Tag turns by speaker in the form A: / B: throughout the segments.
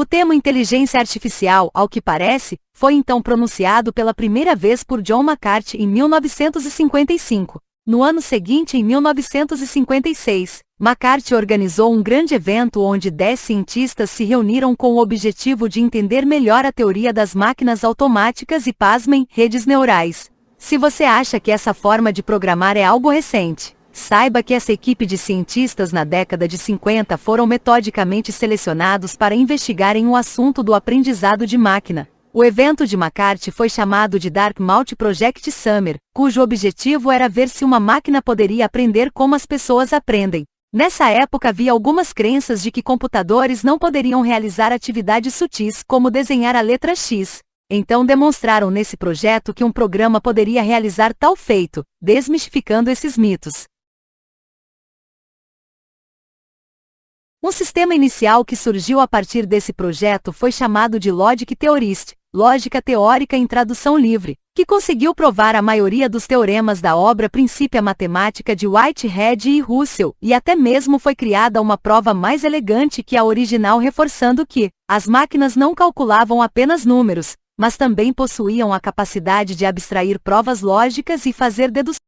A: O termo inteligência artificial, ao que parece, foi então pronunciado pela primeira vez por John McCarthy em 1955. No ano seguinte, em 1956, McCarthy organizou um grande evento onde 10 cientistas se reuniram com o objetivo de entender melhor a teoria das máquinas automáticas e, pasmem, redes neurais. Se você acha que essa forma de programar é algo recente, saiba que essa equipe de cientistas na década de 50 foram metodicamente selecionados para investigarem o assunto do aprendizado de máquina. O evento de McCarthy foi chamado de Dartmouth Project Summer, cujo objetivo era ver se uma máquina poderia aprender como as pessoas aprendem. Nessa época havia algumas crenças de que computadores não poderiam realizar atividades sutis como desenhar a letra X. Então demonstraram nesse projeto que um programa poderia realizar tal feito, desmistificando esses mitos. Um sistema inicial que surgiu a partir desse projeto foi chamado de Logic Theorist, lógica teórica em tradução livre, que conseguiu provar a maioria dos teoremas da obra Principia Matemática de Whitehead e Russell, e até mesmo foi criada uma prova mais elegante que a original, reforçando que as máquinas não calculavam apenas números, mas também possuíam a capacidade de abstrair provas lógicas e fazer deduções.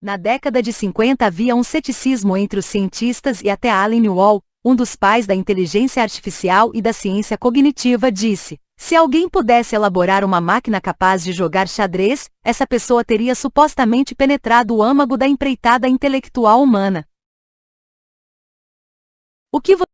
A: Na década de 50 havia um ceticismo entre os cientistas e até Alan Newall, um dos pais da inteligência artificial e da ciência cognitiva, disse: se alguém pudesse elaborar uma máquina capaz de jogar xadrez, essa pessoa teria supostamente penetrado o âmago da empreitada intelectual humana. O que você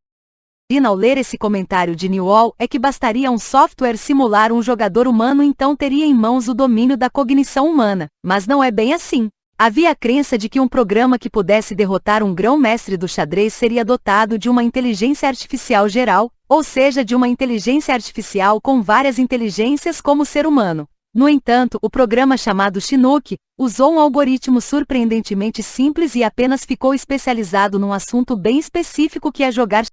A: imagina ao ler esse comentário de Newall é que bastaria um software simular um jogador humano, então teria em mãos o domínio da cognição humana, mas não é bem assim. Havia a crença de que um programa que pudesse derrotar um grão-mestre do xadrez seria dotado de uma inteligência artificial geral, ou seja, de uma inteligência artificial com várias inteligências como o ser humano. No entanto, o programa chamado Chinook usou um algoritmo surpreendentemente simples e apenas ficou especializado num assunto bem específico, que é jogar.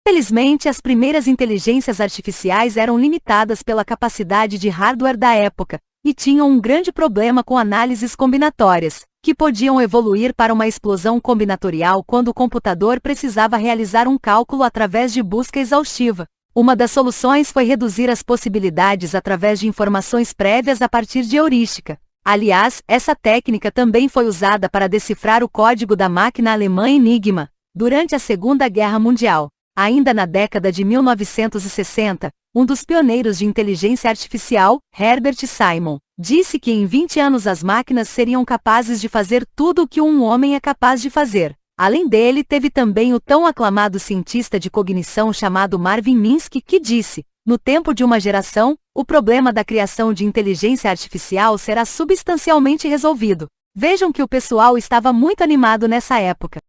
A: Infelizmente, as primeiras inteligências artificiais eram limitadas pela capacidade de hardware da época, e tinham um grande problema com análises combinatórias, que podiam evoluir para uma explosão combinatorial quando o computador precisava realizar um cálculo através de busca exaustiva. Uma das soluções foi reduzir as possibilidades através de informações prévias a partir de heurística. Aliás, essa técnica também foi usada para decifrar o código da máquina alemã Enigma, durante a Segunda Guerra Mundial. Ainda na década de 1960, um dos pioneiros de inteligência artificial, Herbert Simon, disse que em 20 anos as máquinas seriam capazes de fazer tudo o que um homem é capaz de fazer. Além dele, teve também o tão aclamado cientista de cognição chamado Marvin Minsky, que disse: no tempo de uma geração, o problema da criação de inteligência artificial será substancialmente resolvido. Vejam que o pessoal estava muito animado nessa época.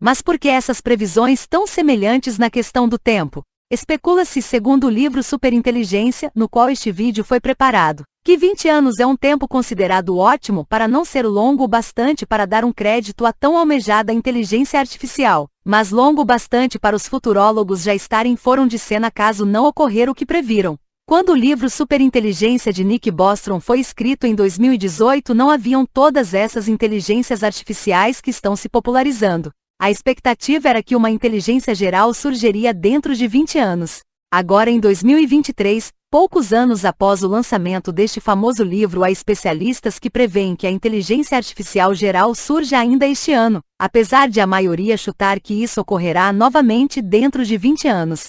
A: Mas por que essas previsões tão semelhantes na questão do tempo? Especula-se, segundo o livro Superinteligência, no qual este vídeo foi preparado, que 20 anos é um tempo considerado ótimo para não ser longo o bastante para dar um crédito à tão almejada inteligência artificial, mas longo o bastante para os futurólogos já estarem fora de cena caso não ocorrer o que previram. Quando o livro Superinteligência de Nick Bostrom foi escrito em 2018, não haviam todas essas inteligências artificiais que estão se popularizando. A expectativa era que uma inteligência geral surgiria dentro de 20 anos. Agora, em 2023, poucos anos após o lançamento deste famoso livro, há especialistas que prevêem que a inteligência artificial geral surja ainda este ano, apesar de a maioria chutar que isso ocorrerá novamente dentro de 20 anos.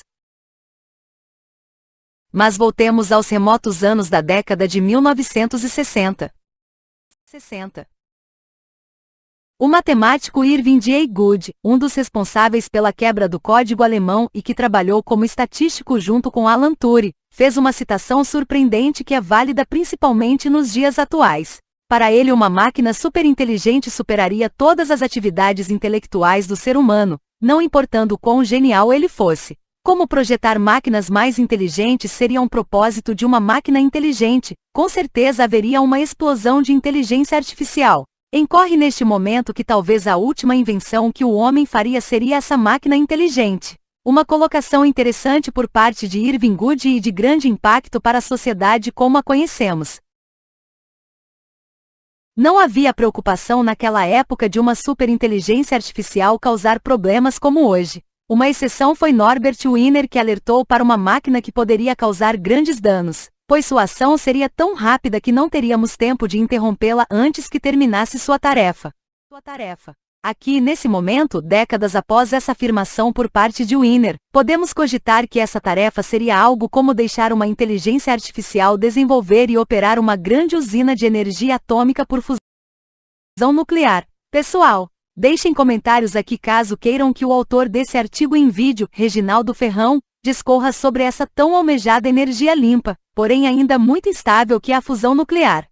A: Mas voltemos aos remotos anos da década de 1960. O matemático Irving J. Goode, um dos responsáveis pela quebra do código alemão e que trabalhou como estatístico junto com Alan Turing, fez uma citação surpreendente que é válida principalmente nos dias atuais. Para ele, uma máquina superinteligente superaria todas as atividades intelectuais do ser humano, não importando quão genial ele fosse. Como projetar máquinas mais inteligentes seria um propósito de uma máquina inteligente, com certeza haveria uma explosão de inteligência artificial. Incorre neste momento que talvez a última invenção que o homem faria seria essa máquina inteligente. Uma colocação interessante por parte de Irving Goode e de grande impacto para a sociedade como a conhecemos. Não havia preocupação naquela época de uma superinteligência artificial causar problemas como hoje. Uma exceção foi Norbert Wiener, que alertou para uma máquina que poderia causar grandes danos, pois sua ação seria tão rápida que não teríamos tempo de interrompê-la antes que terminasse sua tarefa. Aqui, nesse momento, décadas após essa afirmação por parte de Wiener, podemos cogitar que essa tarefa seria algo como deixar uma inteligência artificial desenvolver e operar uma grande usina de energia atômica por fusão nuclear. Pessoal, deixem comentários aqui caso queiram que o autor desse artigo em vídeo, Reginaldo Ferrão, discorra sobre essa tão almejada energia limpa, porém ainda muito instável, que é a fusão nuclear.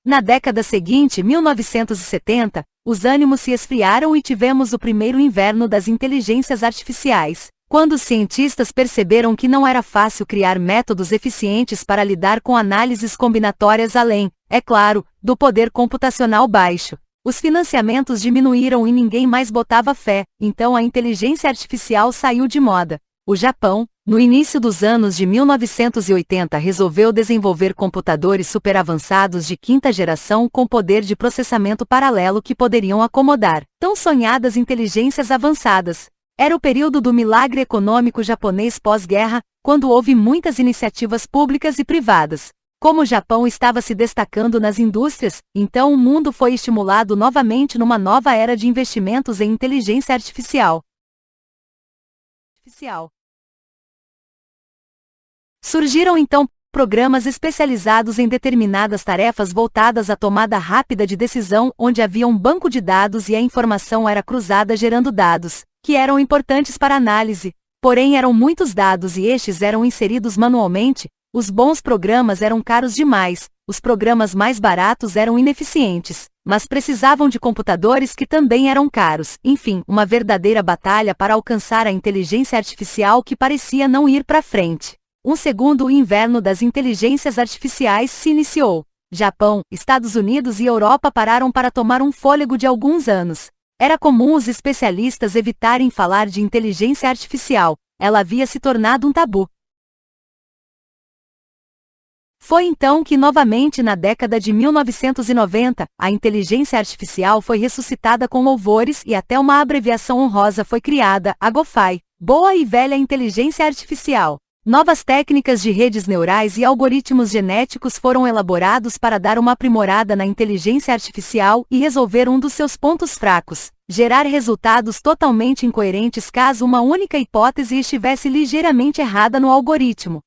A: Na década seguinte, 1970, os ânimos se esfriaram e tivemos o primeiro inverno das inteligências artificiais, quando os cientistas perceberam que não era fácil criar métodos eficientes para lidar com análises combinatórias além, é claro, do poder computacional baixo. Os financiamentos diminuíram e ninguém mais botava fé, então a inteligência artificial saiu de moda. O Japão, no início dos anos de 1980, resolveu desenvolver computadores superavançados de quinta geração com poder de processamento paralelo que poderiam acomodar tão sonhadas inteligências avançadas. Era o período do milagre econômico japonês pós-guerra, quando houve muitas iniciativas públicas e privadas. Como o Japão estava se destacando nas indústrias, então o mundo foi estimulado novamente numa nova era de investimentos em inteligência artificial. Surgiram então programas especializados em determinadas tarefas voltadas à tomada rápida de decisão, onde havia um banco de dados e a informação era cruzada gerando dados, que eram importantes para análise. Porém eram muitos dados e estes eram inseridos manualmente. Os bons programas eram caros demais, os programas mais baratos eram ineficientes, mas precisavam de computadores que também eram caros. Enfim, uma verdadeira batalha para alcançar a inteligência artificial que parecia não ir para frente. Um segundo inverno das inteligências artificiais se iniciou. Japão, Estados Unidos e Europa pararam para tomar um fôlego de alguns anos. Era comum os especialistas evitarem falar de inteligência artificial, ela havia se tornado um tabu. Foi então que novamente na década de 1990, a inteligência artificial foi ressuscitada com louvores e até uma abreviação honrosa foi criada, a GOFAI, Boa e Velha Inteligência Artificial. Novas técnicas de redes neurais e algoritmos genéticos foram elaborados para dar uma aprimorada na inteligência artificial e resolver um dos seus pontos fracos, gerar resultados totalmente incoerentes caso uma única hipótese estivesse ligeiramente errada no algoritmo.